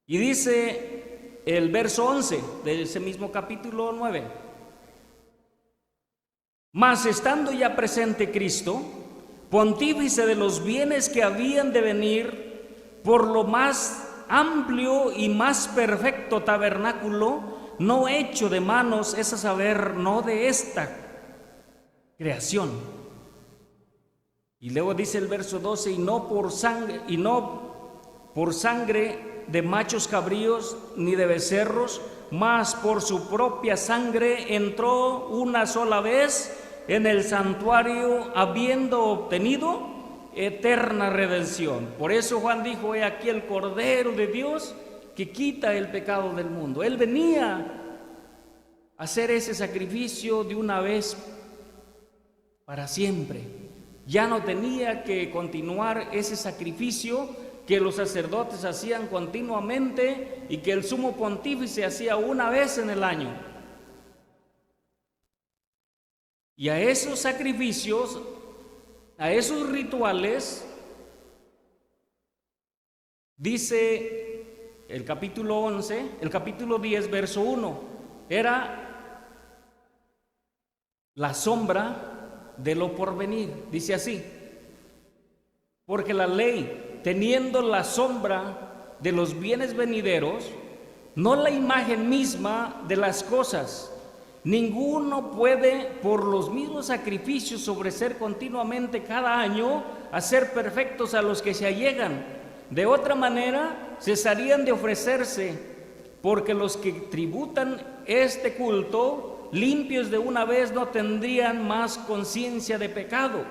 Y dice el verso 11 de ese mismo capítulo 9: mas estando ya presente Cristo, pontífice de los bienes que habían de venir, por lo más amplio y más perfecto tabernáculo, no hecho de manos, es a saber, no de esta creación. Y luego dice el verso 12: y no por sangre de machos cabríos ni de becerros, mas por su propia sangre entró una sola vez en el santuario, habiendo obtenido eterna redención. Por eso Juan dijo: he aquí el Cordero de Dios que quita el pecado del mundo. Él venía a hacer ese sacrificio de una vez para siempre. Ya no tenía que continuar ese sacrificio que los sacerdotes hacían continuamente y que el sumo pontífice hacía una vez en el año. Y a esos sacrificios, a esos rituales, dice el capítulo 11, el capítulo 10, verso 1, era la sombra de lo porvenir. Dice así: porque la ley, teniendo la sombra de los bienes venideros, no la imagen misma de las cosas, ninguno puede por los mismos sacrificios ofrecer continuamente cada año a ser perfectos a los que se allegan. De otra manera cesarían de ofrecerse, porque los que tributan este culto, limpios de una vez, no tendrían más conciencia de pecado.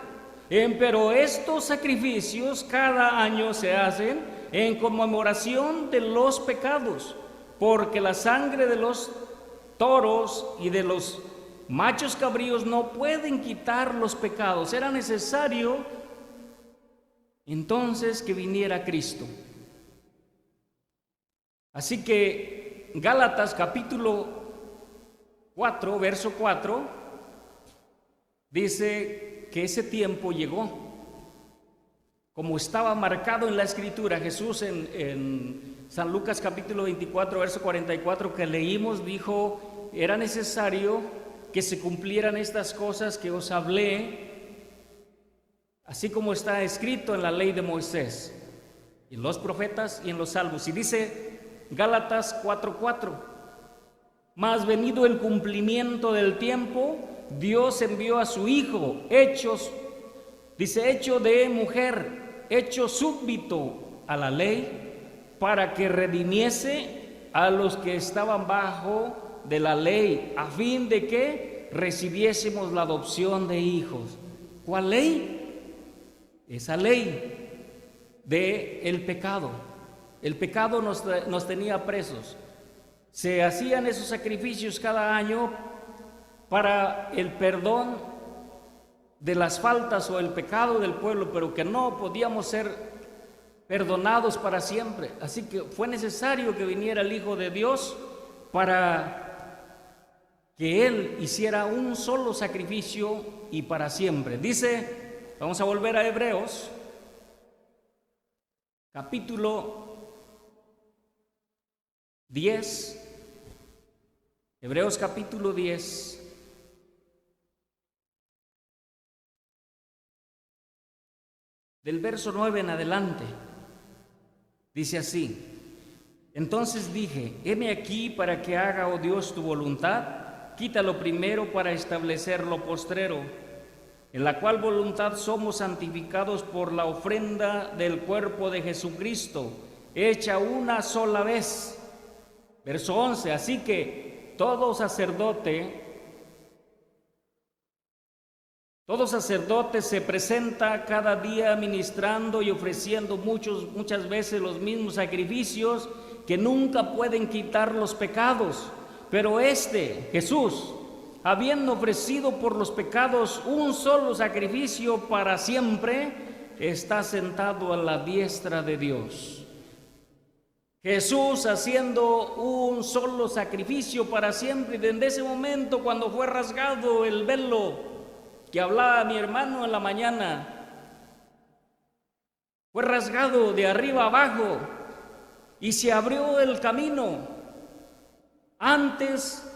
Pero estos sacrificios cada año se hacen en conmemoración de los pecados, porque la sangre de los toros y de los machos cabríos no pueden quitar los pecados. Era necesario entonces que viniera Cristo. Así que Gálatas capítulo 4, verso 4, dice que ese tiempo llegó, como estaba marcado en la Escritura. Jesús en San Lucas capítulo 24, verso 44 que leímos, dijo: era necesario que se cumplieran estas cosas que os hablé, así como está escrito en la ley de Moisés, en los profetas y en los salmos. Y dice Gálatas 4:4: mas venido el cumplimiento del tiempo, Dios envió a su Hijo, hecho de mujer, hecho súbdito a la ley, para que redimiese a los que estaban bajo de la ley, a fin de que recibiésemos la adopción de hijos. ¿Cuál ley? Esa ley del pecado. El pecado nos tenía presos. Se hacían esos sacrificios cada año para el perdón de las faltas o el pecado del pueblo, pero que no podíamos ser perdonados para siempre. Así que fue necesario que viniera el Hijo de Dios para que Él hiciera un solo sacrificio y para siempre. Dice, vamos a volver a Hebreos, capítulo 10, Hebreos capítulo 10, del verso 9 en adelante, dice así: entonces dije, heme aquí para que haga, oh Dios, tu voluntad, quita lo primero para establecer lo postrero, en la cual voluntad somos santificados por la ofrenda del cuerpo de Jesucristo, hecha una sola vez. Verso 11, así que todo sacerdote se presenta cada día ministrando y ofreciendo muchas veces los mismos sacrificios que nunca pueden quitar los pecados. Pero Jesús, habiendo ofrecido por los pecados un solo sacrificio para siempre, está sentado a la diestra de Dios. Jesús haciendo un solo sacrificio para siempre. Y desde ese momento, cuando fue rasgado el velo que hablaba mi hermano en la mañana, fue rasgado de arriba abajo y se abrió el camino. Antes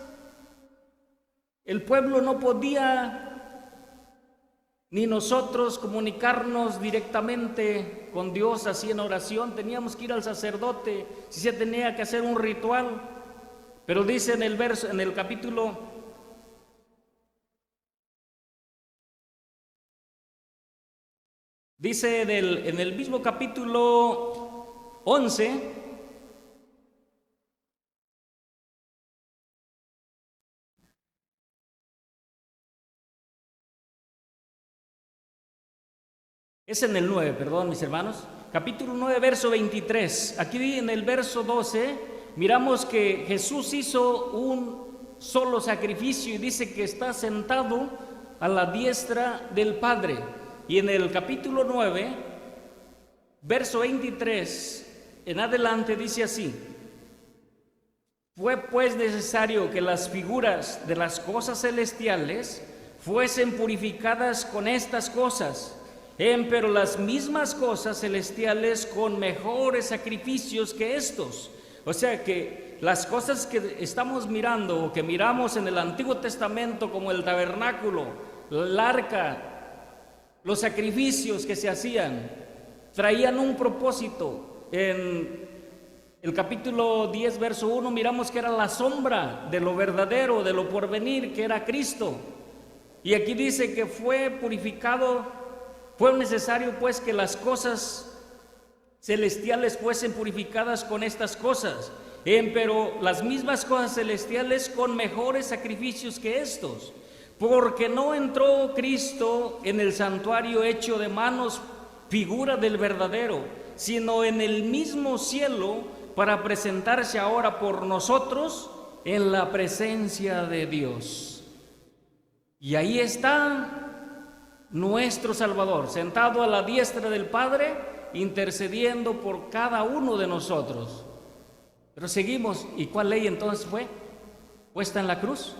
el pueblo no podía, ni nosotros, comunicarnos directamente con Dios así en oración. Teníamos que ir al sacerdote, si se tenía que hacer un ritual. Pero dice en el verso, en el capítulo, dice en el mismo capítulo 11, es en el 9, perdón, mis hermanos, capítulo 9, verso 23. Aquí en el verso 12 miramos que Jesús hizo un solo sacrificio y dice que está sentado a la diestra del Padre. Y en el capítulo 9, verso 23 en adelante dice así: fue pues necesario que las figuras de las cosas celestiales fuesen purificadas con estas cosas, pero las mismas cosas celestiales con mejores sacrificios que estos. O sea que las cosas que estamos mirando o que miramos en el Antiguo Testamento, como el tabernáculo, el arca, los sacrificios que se hacían, traían un propósito. En el capítulo 10, verso 1, miramos que era la sombra de lo verdadero, de lo porvenir, que era Cristo. Y aquí dice que fue purificado. Fue necesario pues que las cosas celestiales fuesen purificadas con estas cosas, pero las mismas cosas celestiales con mejores sacrificios que estos, porque no entró Cristo en el santuario hecho de manos, figura del verdadero, sino en el mismo cielo, para presentarse ahora por nosotros en la presencia de Dios. Y ahí está nuestro Salvador, sentado a la diestra del Padre, intercediendo por cada uno de nosotros. Pero seguimos, ¿y cuál ley entonces fue puesta en la cruz?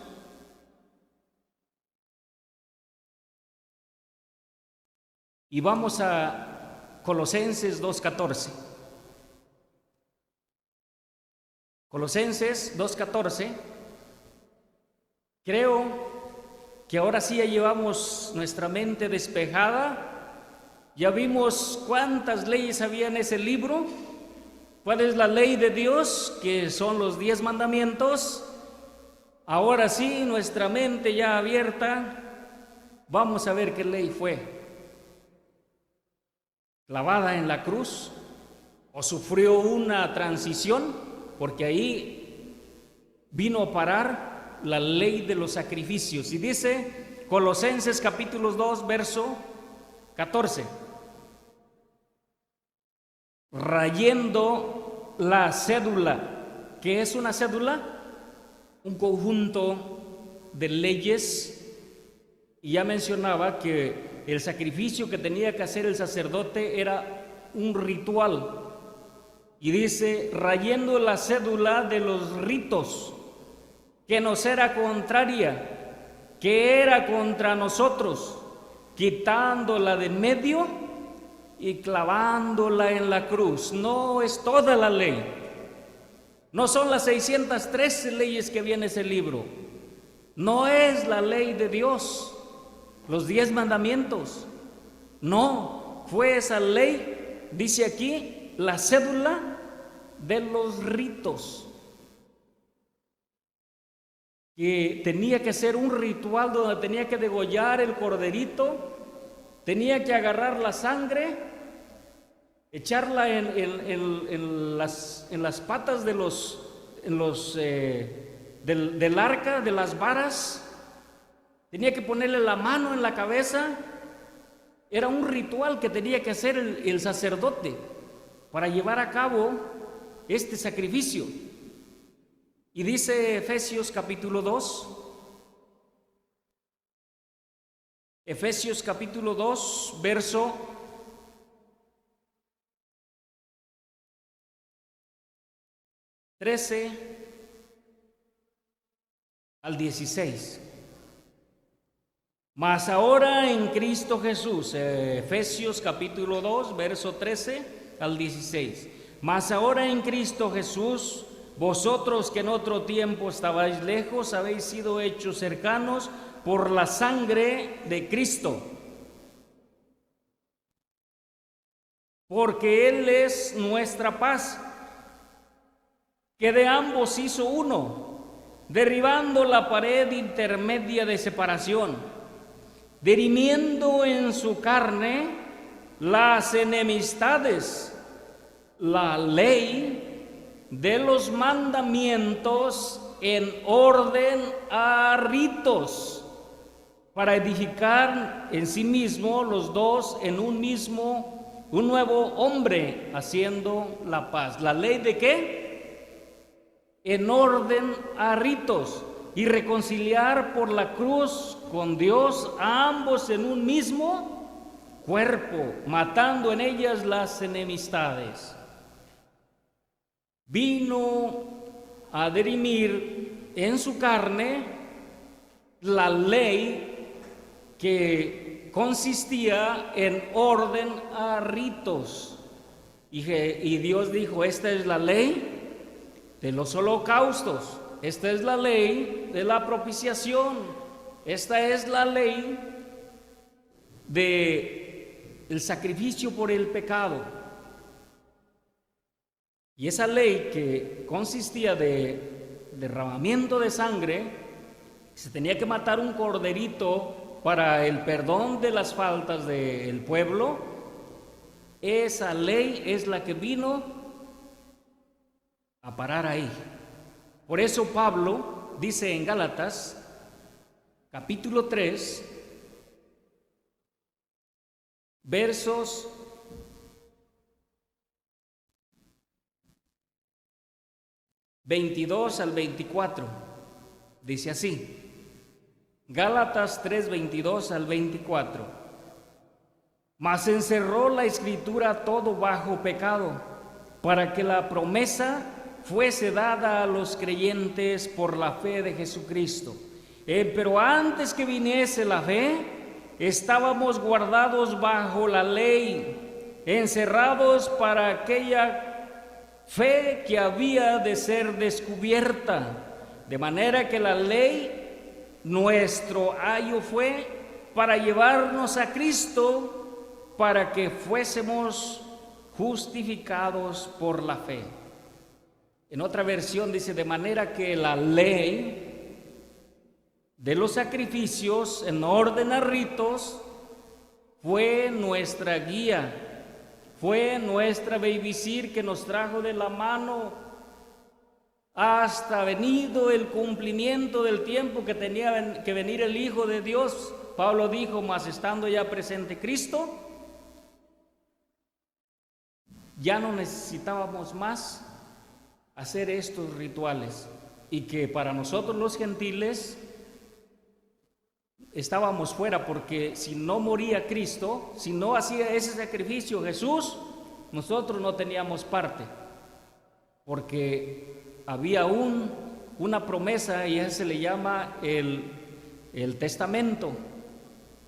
Y vamos a Colosenses 2:14. Colosenses 2:14. Creo que ahora sí ya llevamos nuestra mente despejada, ya vimos cuántas leyes había en ese libro, cuál es la ley de Dios, que son los 10 mandamientos. Ahora sí, nuestra mente ya abierta, vamos a ver qué ley fue clavada en la cruz o sufrió una transición, porque ahí vino a parar la ley de los sacrificios. Y dice Colosenses capítulo 2, verso 14: rayendo la cédula. ¿Qué es una cédula? Un conjunto de leyes. Y ya mencionaba que el sacrificio que tenía que hacer el sacerdote era un ritual. Y dice, rayendo la cédula de los ritos, que nos era contraria, que era contra nosotros, quitándola de medio y clavándola en la cruz. No es toda la ley, no son las 613 leyes que viene ese libro, no es la ley de Dios, los 10 mandamientos, no, fue esa ley, dice aquí, la cédula de los ritos, que tenía que ser un ritual donde tenía que degollar el corderito, tenía que agarrar la sangre, echarla en las patas del arca, de las varas, tenía que ponerle la mano en la cabeza. Era un ritual que tenía que hacer el sacerdote para llevar a cabo este sacrificio. Y dice Efesios capítulo 2, Efesios capítulo 2, verso 13 al 16. Mas ahora en Cristo Jesús, Efesios capítulo 2, verso 13 al 16. Mas ahora en Cristo Jesús, vosotros que en otro tiempo estabais lejos, habéis sido hechos cercanos por la sangre de Cristo. Porque Él es nuestra paz, que de ambos hizo uno, derribando la pared intermedia de separación, dirimiendo en su carne las enemistades, la ley de los mandamientos en orden a ritos, para edificar en sí mismo los dos en un nuevo hombre, haciendo la paz. ¿La ley de qué? En orden a ritos, y reconciliar por la cruz con Dios a ambos en un mismo cuerpo, matando en ellas las enemistades. Vino a dirimir en su carne la ley que consistía en orden a ritos. Y Dios dijo: esta es la ley de los holocaustos, esta es la ley de la propiciación, esta es la ley del sacrificio por el pecado. Y esa ley, que consistía de derramamiento de sangre, se tenía que matar un corderito para el perdón de las faltas del pueblo. Esa ley es la que vino a parar ahí. Por eso Pablo dice en Gálatas capítulo 3, versos 22 al 24, dice así, Gálatas 3, 22 al 24. Mas encerró la Escritura todo bajo pecado, para que la promesa fuese dada a los creyentes por la fe de Jesucristo. Pero antes que viniese la fe, estábamos guardados bajo la ley, encerrados para aquella fe que había de ser descubierta, de manera que la ley, nuestro ayo fue para llevarnos a Cristo, para que fuésemos justificados por la fe. En otra versión dice: de manera que la ley de los sacrificios en orden a ritos fue nuestra guía, fue nuestra babysitter que nos trajo de la mano hasta venido el cumplimiento del tiempo que tenía que venir el Hijo de Dios. Pablo dijo: mas estando ya presente Cristo, ya no necesitábamos más hacer estos rituales, y que para nosotros los gentiles estábamos fuera, porque si no moría Cristo, si no hacía ese sacrificio Jesús, nosotros no teníamos parte, porque había una promesa, y esa se le llama el testamento.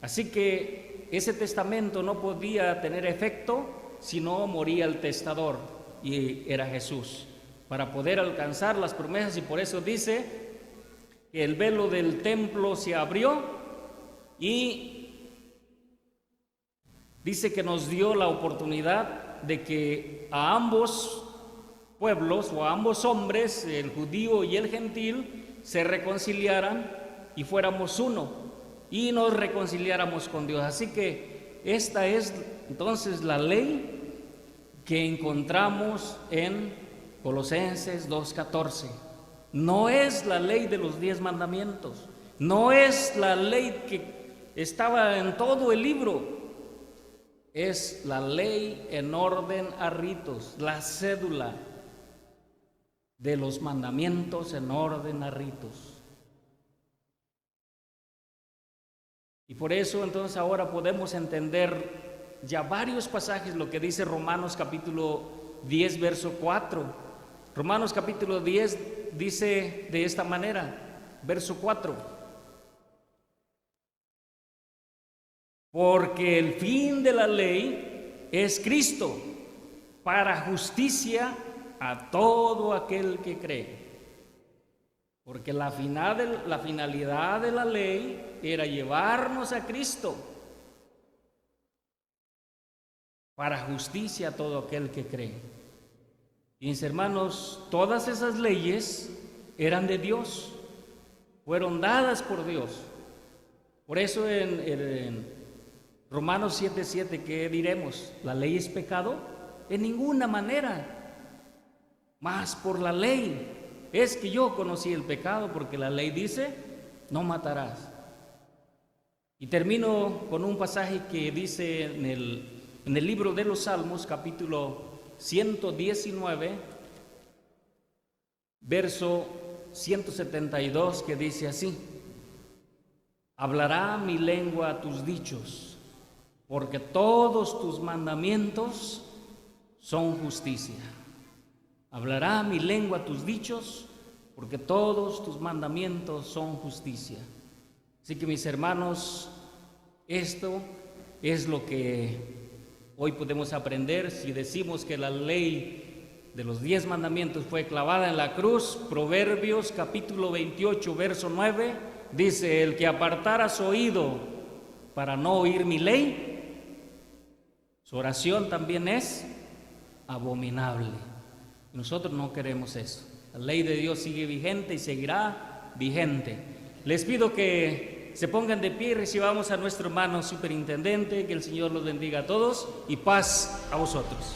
Así que ese testamento no podía tener efecto si no moría el testador, y era Jesús, para poder alcanzar las promesas. Y por eso dice que el velo del templo se abrió, y dice que nos dio la oportunidad de que a ambos pueblos, o a ambos hombres, el judío y el gentil, se reconciliaran y fuéramos uno, y nos reconciliáramos con Dios. Así que esta es entonces la ley que encontramos en Colosenses 2:14. No es la ley de los 10 mandamientos, no es la ley que estaba en todo el libro, es la ley en orden a ritos, la cédula de los mandamientos en orden a ritos. Y por eso entonces ahora podemos entender ya varios pasajes, lo que dice Romanos capítulo 10, verso 4. Romanos capítulo 10 dice de esta manera, verso 4: porque el fin de la ley es Cristo, para justicia a todo aquel que cree. Porque la finalidad de la ley era llevarnos a Cristo, para justicia a todo aquel que cree. Y mis hermanos, todas esas leyes eran de Dios, fueron dadas por Dios. Por eso en Romanos 7:7, ¿qué diremos? ¿La ley es pecado? En ninguna manera. Mas por la ley es que yo conocí el pecado, porque la ley dice, no matarás. Y termino con un pasaje que dice en el libro de los Salmos, capítulo 119, verso 172, que dice así: hablará mi lengua tus dichos, porque todos tus mandamientos son justicia. Hablará mi lengua tus dichos, porque todos tus mandamientos son justicia. Así que mis hermanos, esto es lo que hoy podemos aprender si decimos que la ley de los 10 mandamientos fue clavada en la cruz. Proverbios capítulo 28, verso 9, dice: el que apartara su oído para no oír mi ley, su oración también es abominable. Nosotros no queremos eso. La ley de Dios sigue vigente y seguirá vigente. Les pido que se pongan de pie y recibamos a nuestro hermano superintendente. Que el Señor los bendiga a todos y paz a vosotros.